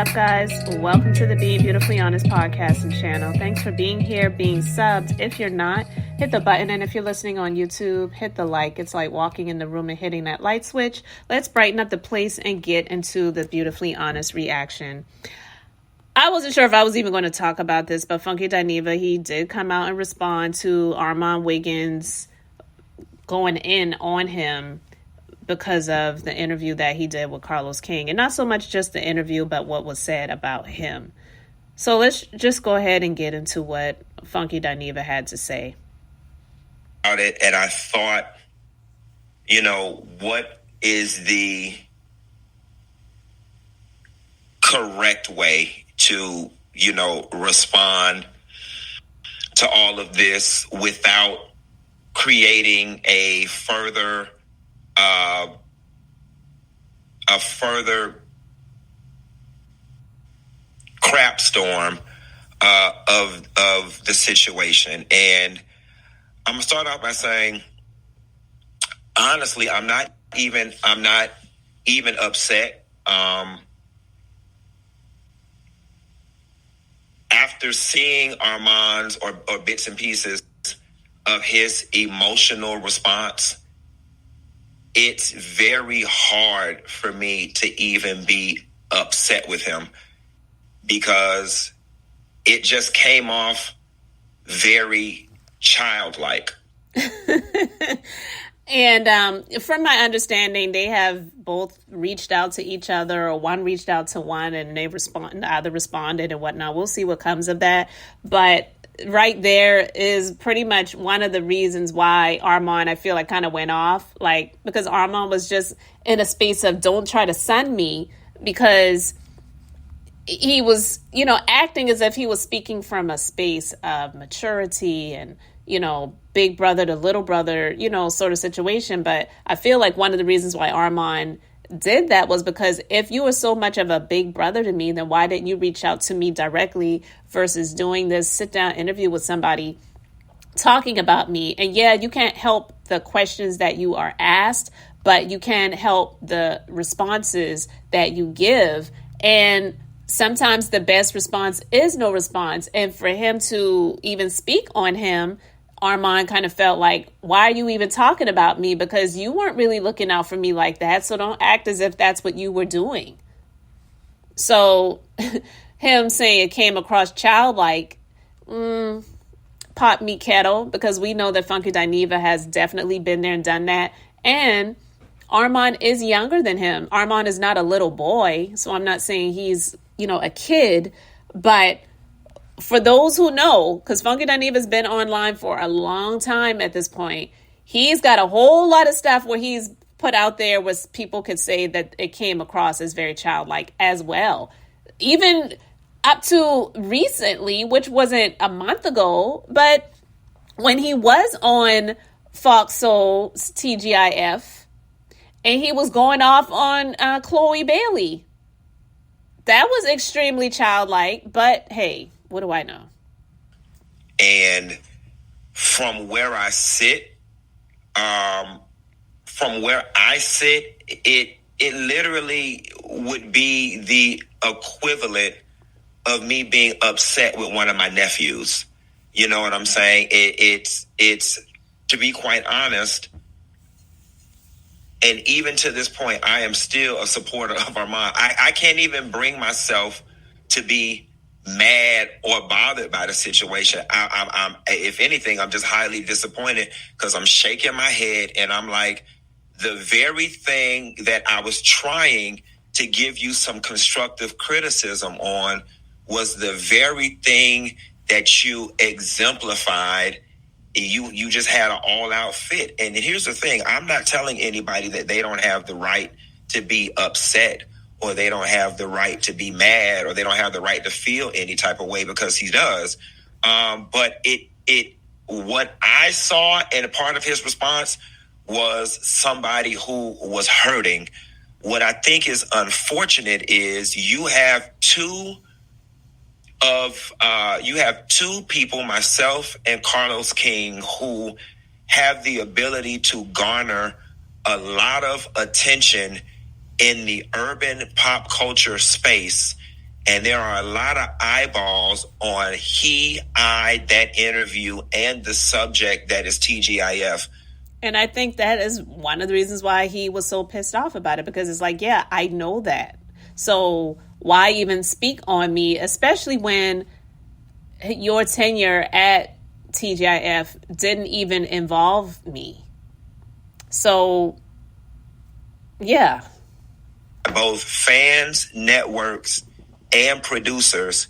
up, guys? Welcome to the Being Beautifully Honest podcast and channel. Thanks for being here, being subbed. If you're not, hit the button. And if you're listening on YouTube, hit the like. It's like walking in the room and hitting that light switch. Let's brighten up the place and get into the Beautifully Honest reaction. I wasn't sure if I was even going to talk about this, but Funky Dineva, he did come out and respond to Armon Wiggins going in on him because of the interview that he did with Carlos King. And not so much just the interview, but what was said about him. So let's just go ahead and get into what Funky Dineva had to say. About it, and I thought, what is the correct way to, respond to all of this without creating a further crap storm of the situation. And I'm gonna start off by saying, honestly, I'm not even upset. After seeing Armon's or bits and pieces of his emotional response, it's very hard for me to even be upset with him because it just came off very childlike. And from my understanding, they have both reached out to each other, or one reached out to one and they either responded and whatnot. We'll see what comes of that. But right there is pretty much one of the reasons why Armon, I feel like, kind of went off. Because Armon was just in a space of don't try to sun me, because he was, acting as if he was speaking from a space of maturity and, big brother to little brother, sort of situation. But I feel like one of the reasons why Armon did that was because if you were so much of a big brother to me, then why didn't you reach out to me directly versus doing this sit down interview with somebody talking about me? And yeah, you can't help the questions that you are asked, but you can help the responses that you give. And sometimes the best response is no response. And for him to even speak on him, Armon kind of felt like, why are you even talking about me? Because you weren't really looking out for me like that. So don't act as if that's what you were doing. So him saying it came across childlike, pot meat kettle, because we know that Funky Dineva has definitely been there and done that. And Armon is younger than him. Armon is not a little boy. So I'm not saying he's, a kid, but for those who know, because Funky Dineva's been online for a long time at this point, he's got a whole lot of stuff where he's put out there where people could say that it came across as very childlike as well. Even up to recently, which wasn't a month ago, but when he was on Fox Soul's TGIF and he was going off on Chloe Bailey, that was extremely childlike, but hey, what do I know? And from where I sit, it literally would be the equivalent of me being upset with one of my nephews. You know what I'm saying? It's to be quite honest, and even to this point, I am still a supporter of Armon. I can't even bring myself to be mad or bothered by the situation. I'm if anything, I'm just highly disappointed because I'm shaking my head and I'm like, the very thing that I was trying to give you some constructive criticism on was the very thing that you exemplified. You just had an all-out fit. And here's the thing. I'm not telling anybody that they don't have the right to be upset or they don't have the right to be mad or they don't have the right to feel any type of way, because he does. But what I saw and a part of his response was somebody who was hurting. What I think is unfortunate is you have two people, myself and Carlos King, who have the ability to garner a lot of attention in the urban pop culture space, And there are a lot of eyeballs on that interview and the subject that is TGIF. And I think that is one of the reasons why he was so pissed off about it, because it's like, yeah, I know that. So why even speak on me, especially when your tenure at TGIF didn't even involve me? So, yeah. Both fans, networks, and producers.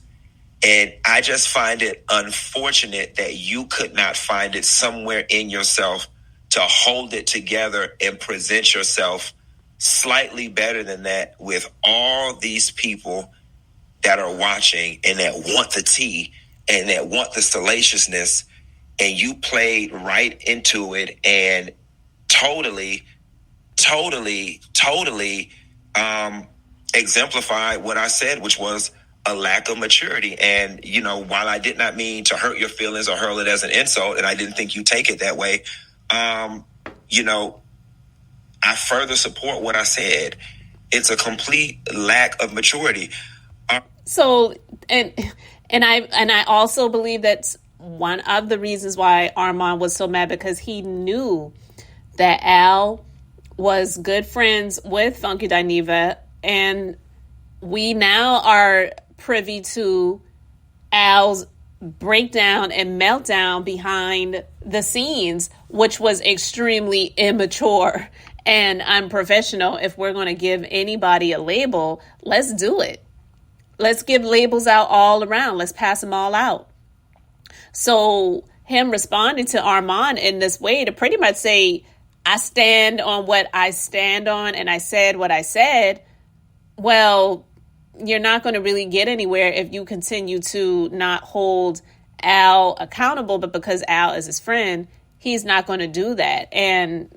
And I just find it unfortunate that you could not find it somewhere in yourself to hold it together and present yourself slightly better than that with all these people that are watching and that want the tea and that want the salaciousness. And you played right into it and totally exemplified what I said, which was a lack of maturity. And, while I did not mean to hurt your feelings or hurl it as an insult, and I didn't think you take it that way, I further support what I said. It's a complete lack of maturity. So, and I also believe that's one of the reasons why Armon was so mad, because he knew that Al was good friends with Funky Dineva, and we now are privy to Al's breakdown and meltdown behind the scenes, which was extremely immature and unprofessional. If we're going to give anybody a label, let's do it. Let's give labels out all around. Let's pass them all out. So him responding to Armon in this way to pretty much say, I stand on what I stand on and I said what I said. Well, you're not going to really get anywhere if you continue to not hold Al accountable, but because Al is his friend, he's not going to do that. And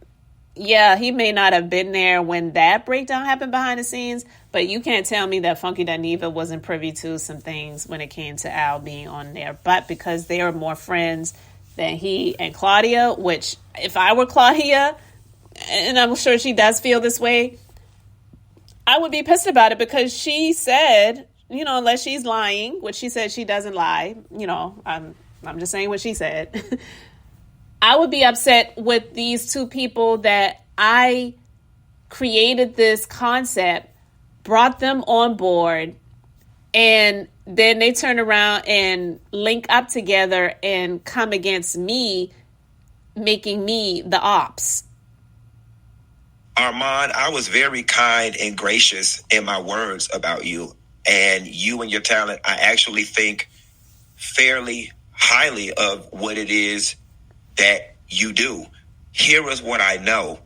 yeah, he may not have been there when that breakdown happened behind the scenes, but you can't tell me that Funky Dineva wasn't privy to some things when it came to Al being on there. But because they are more friends than he and Claudia, which if I were Claudia, and I'm sure she does feel this way, I would be pissed about it, because she said, unless she's lying, which she said she doesn't lie, I'm just saying what she said. I would be upset with these two people that I created this concept, brought them on board, and then they turn around and link up together and come against me, making me the ops. Armon, I was very kind and gracious in my words about you and your talent. I actually think fairly highly of what it is that you do. Here is what I know.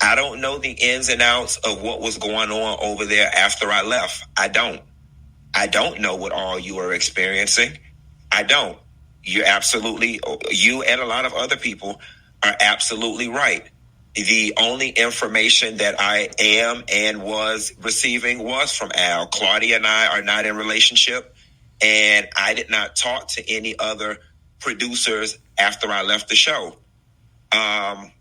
I don't know the ins and outs of what was going on over there after I left. I don't know what all you are experiencing. I don't. You and a lot of other people are absolutely right. The only information that I am and was receiving was from Al. Claudia and I are not in relationship, and I did not talk to any other producers after I left the show.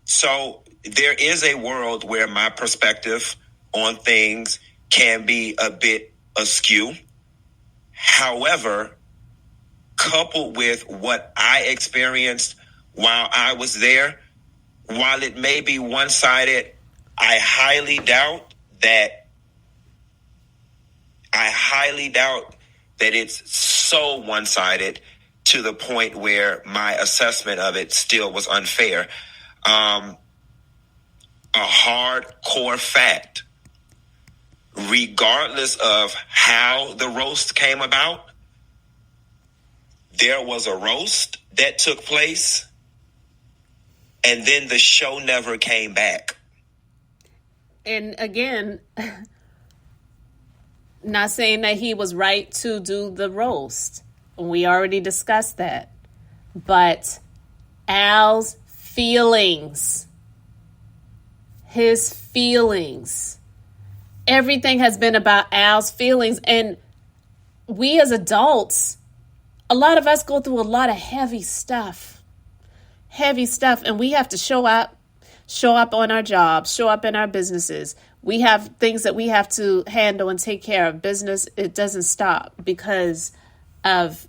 So there is a world where my perspective on things can be a bit askew. However, coupled with what I experienced while I was there, while it may be one-sided, I highly doubt that it's so one-sided to the point where my assessment of it still was unfair. A hardcore fact, regardless of how the roast came about, there was a roast that took place, and then the show never came back. And again, not saying that he was right to do the roast. We already discussed that. But Al's feelings, his feelings, everything has been about Al's feelings. And we as adults, a lot of us go through a lot of heavy stuff, and we have to show show up on our jobs, show up in our businesses. We have things that we have to handle and take care of. Business, it doesn't stop because of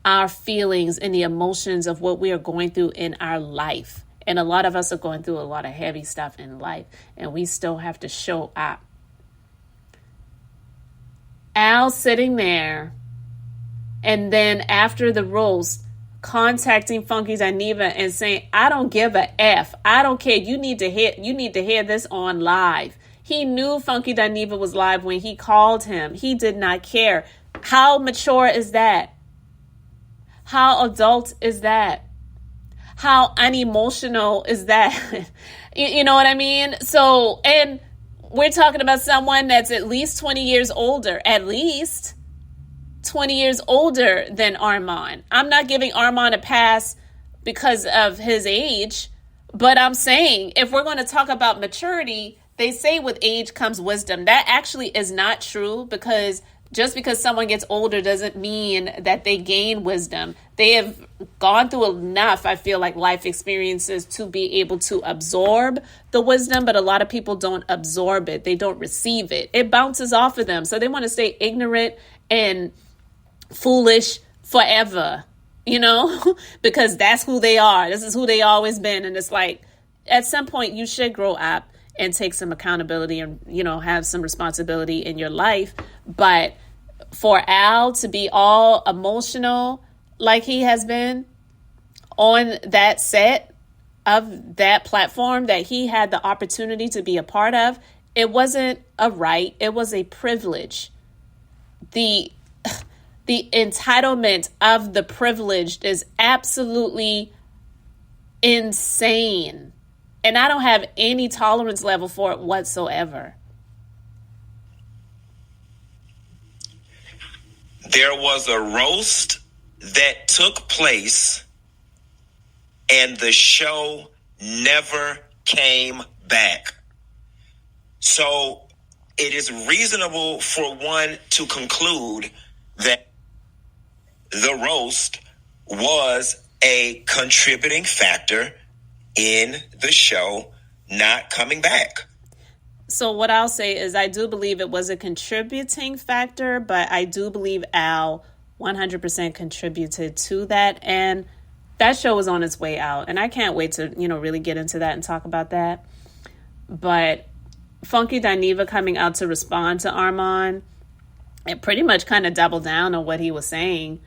our feelings and the emotions of what we are going through in our life. And a lot of us are going through a lot of heavy stuff in life, and we still have to show up. Al sitting there, and then after the roast, contacting Funky Dineva and saying, I don't give a F. I don't care. You need to hear this on live. He knew Funky Dineva was live when he called him. He did not care. How mature is that? How adult is that? How unemotional is that? You know what I mean? So, and we're talking about someone that's at least 20 years older, at least 20 years older than Armon. I'm not giving Armon a pass because of his age, but I'm saying if we're going to talk about maturity, they say with age comes wisdom. That actually is not true, because just because someone gets older doesn't mean that they gain wisdom. They have gone through enough, I feel like, life experiences to be able to absorb the wisdom, but a lot of people don't absorb it. They don't receive it. It bounces off of them. So they want to stay ignorant and foolish forever, you know, because that's who they are. This is who they always been. And it's like, at some point you should grow up and take some accountability and, you know, have some responsibility in your life. But for Al to be all emotional like he has been on that set of that platform that he had the opportunity to be a part of, it wasn't a right. It was a privilege. The entitlement of the privileged is absolutely insane. And I don't have any tolerance level for it whatsoever. There was a roast that took place, and the show never came back. So it is reasonable for one to conclude that the roast was a contributing factor in the show not coming back. So what I'll say is I do believe it was a contributing factor, but I do believe Al 100% contributed to that. And that show was on its way out. And I can't wait to, you know, really get into that and talk about that. But Funky Dineva coming out to respond to Armon, it pretty much kind of doubled down on what he was saying.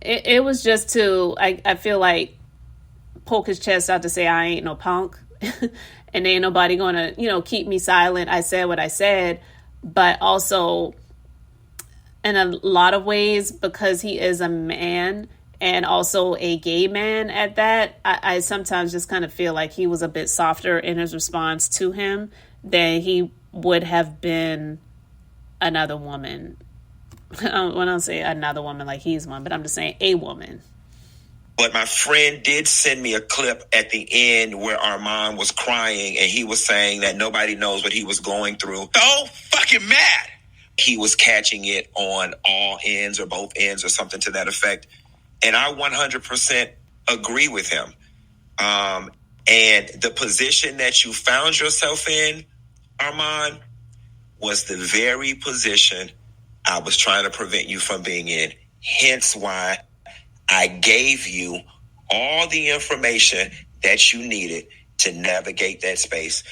It was just to, I feel like, poke his chest out to say, I ain't no punk. And ain't nobody going to, you know, keep me silent. I said what I said. But also, in a lot of ways, because he is a man and also a gay man at that, I sometimes just kind of feel like he was a bit softer in his response to him than he would have been another woman. When I say another woman, like he's one, but I'm just saying a woman. But my friend did send me a clip at the end where Armon was crying, and he was saying that nobody knows what he was going through. So fucking mad. He was catching it on all ends or both ends or something to that effect. And I 100% agree with him. And the position that you found yourself in, Armon, was the very position I was trying to prevent you from being in. Hence why I gave you all the information that you needed to navigate that space.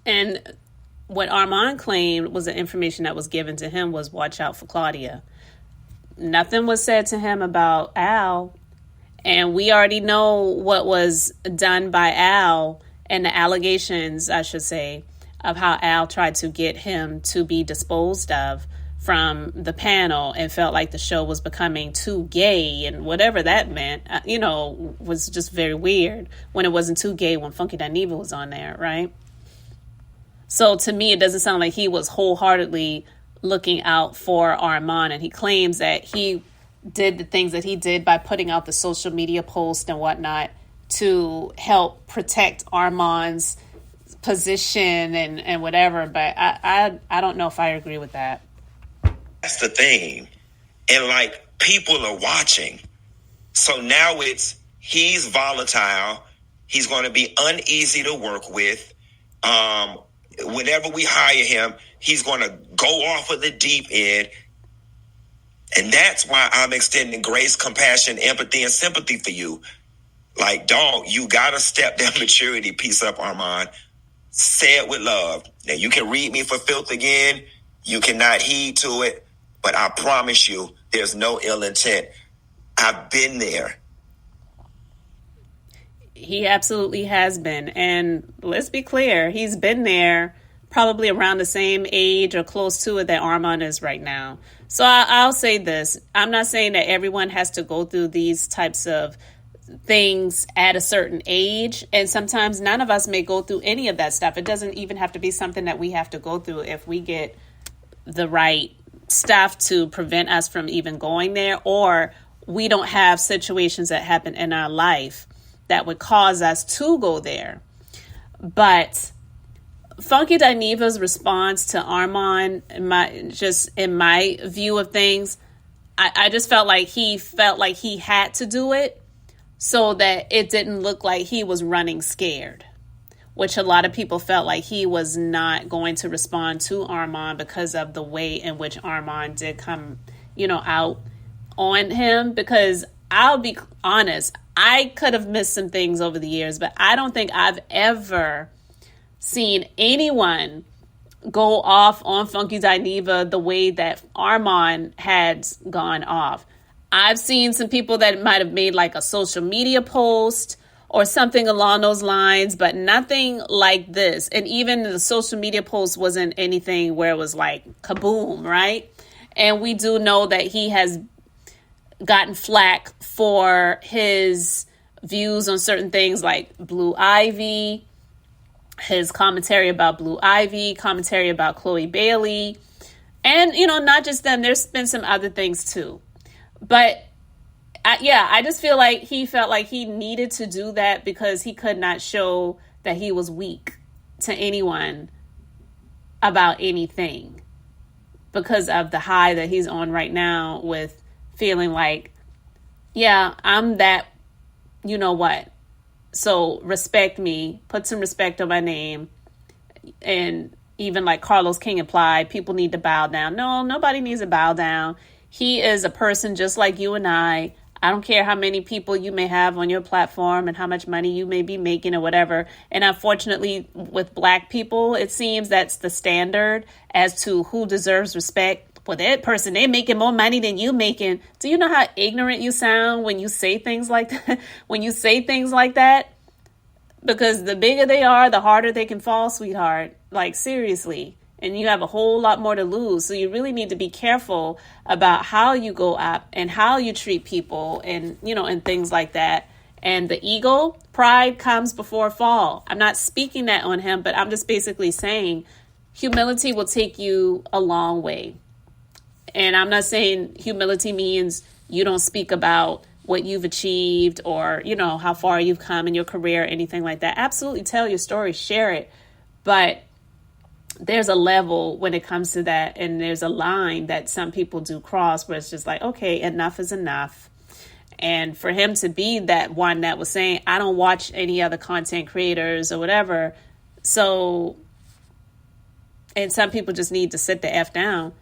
And what Armon claimed was the information that was given to him was watch out for Claudia. Nothing was said to him about Al. And we already know what was done by Al and the allegations, I should say, of how Al tried to get him to be disposed of from the panel and felt like the show was becoming too gay, and whatever that meant, you know, was just very weird when it wasn't too gay when Funky Dineva was on there, right? So to me, it doesn't sound like he was wholeheartedly looking out for Armon, and he claims that he did the things that he did by putting out the social media post and whatnot to help protect Armon's position and whatever, but I don't know if I agree with that. That's the thing. And like, people are watching. So now he's volatile. He's going to be uneasy to work with. Whenever we hire him, he's going to go off of the deep end. And that's why I'm extending grace, compassion, empathy, and sympathy for you. Like, dog, you got to step that maturity piece up, Armon. Say it with love. Now, you can read me for filth again. You cannot heed to it. But I promise you, there's no ill intent. I've been there. He absolutely has been. And let's be clear, he's been there probably around the same age or close to it that Armon is right now. So I'll say this. I'm not saying that everyone has to go through these types of things at a certain age. And sometimes none of us may go through any of that stuff. It doesn't even have to be something that we have to go through if we get the right stuff to prevent us from even going there, or we don't have situations that happen in our life that would cause us to go there. But Funky Dineva's response to Armon, in my view of things, I just felt like he had to do it so that it didn't look like he was running scared, which a lot of people felt like he was not going to respond to Armon because of the way in which Armon did come, out on him. Because I'll be honest, I could have missed some things over the years, but I don't think I've ever seen anyone go off on Funky Dineva the way that Armon had gone off. I've seen some people that might have made like a social media post or something along those lines, but nothing like this. And even the social media post wasn't anything where it was like kaboom, right? And we do know that he has gotten flack for his views on certain things like Blue Ivy, his commentary about Blue Ivy, commentary about Chloe Bailey, and, not just them. There's been some other things too. But I just feel like he felt like he needed to do that because he could not show that he was weak to anyone about anything because of the high that he's on right now with feeling like, yeah, I'm that, you know what? So respect me, put some respect on my name. And even like Carlos King implied, people need to bow down. No, nobody needs to bow down. He is a person just like you and I. I don't care how many people you may have on your platform and how much money you may be making or whatever. And unfortunately, with Black people, it seems that's the standard as to who deserves respect. Well, that person, they're making more money than you making. Do you know how ignorant you sound when you say things like that? Because the bigger they are, the harder they can fall, sweetheart. Like, seriously. And you have a whole lot more to lose. So you really need to be careful about how you go up and how you treat people and, and things like that. And the ego, pride comes before fall. I'm not speaking that on him, but I'm just basically saying humility will take you a long way. And I'm not saying humility means you don't speak about what you've achieved or, how far you've come in your career or anything like that. Absolutely tell your story, share it. But there's a level when it comes to that. And there's a line that some people do cross where it's just like, okay, enough is enough. And for him to be that one that was saying, I don't watch any other content creators or whatever. So, and some people just need to sit the F down.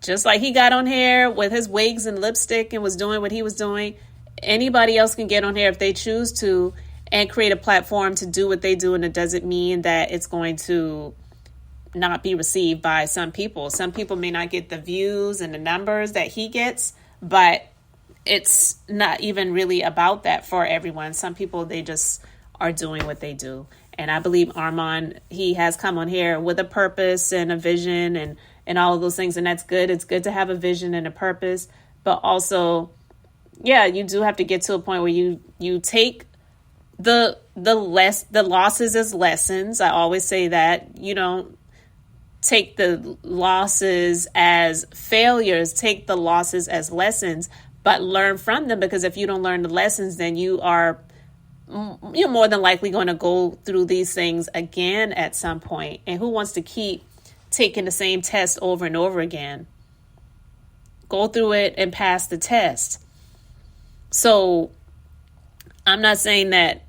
Just like he got on here with his wigs and lipstick and was doing what he was doing. Anybody else can get on here if they choose to and create a platform to do what they do. And it doesn't mean that it's going to not be received by some people. Some people may not get the views and the numbers that he gets, but it's not even really about that for everyone. Some people, they just are doing what they do. And I believe Armon, he has come on here with a purpose and a vision and all of those things. And that's good. It's good to have a vision and a purpose, but also, yeah, you do have to get to a point where you take the losses as lessons. I always say that. You don't take the losses as failures, take the losses as lessons, but learn from them, because if you don't learn the lessons, then you're more than likely going to go through these things again at some point. And who wants to keep taking the same test over and over again? Go through it and pass the test. So I'm not saying that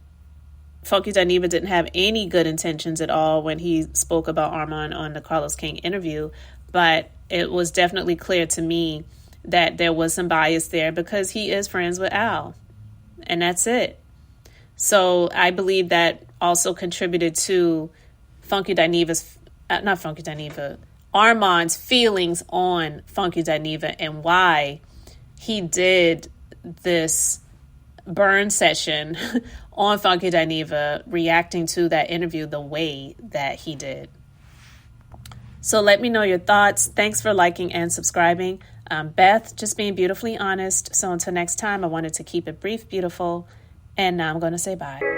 Funky Dineva didn't have any good intentions at all when he spoke about Armon on the Carlos King interview, but it was definitely clear to me that there was some bias there because he is friends with Al, and that's it. So I believe that also contributed to Armon's feelings on Funky Dineva and why he did this burn session on Funky Dineva, reacting to that interview the way that he did. So let me know your thoughts. Thanks for liking and subscribing. Beth, just being beautifully honest. So until next time, I wanted to keep it brief, beautiful, and now I'm going to say bye.